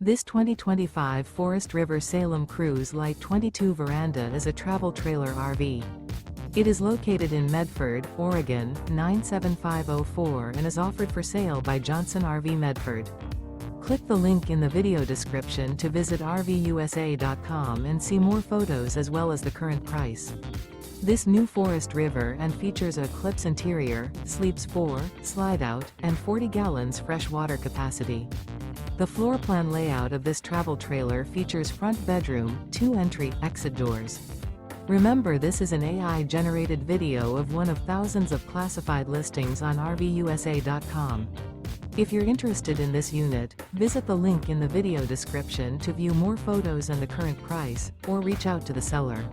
This 2025 Forest River Salem Cruise Lite 22 Veranda is a travel trailer RV. It is located in Medford, Oregon, 97504 and is offered for sale by Johnson RV Medford. Click the link in the video description to visit RVUSA.com and see more photos as well as the current price. This new Forest River and features a ECLIPSE interior, sleeps 4, Slideout, and 40 gallons fresh water capacity. The floor plan layout of this travel trailer features front bedroom, 2 entry/exit doors. Remember, this is an AI-generated video of one of thousands of classified listings on RVUSA.com. If you're interested in this unit, visit the link in the video description to view more photos and the current price, or reach out to the seller.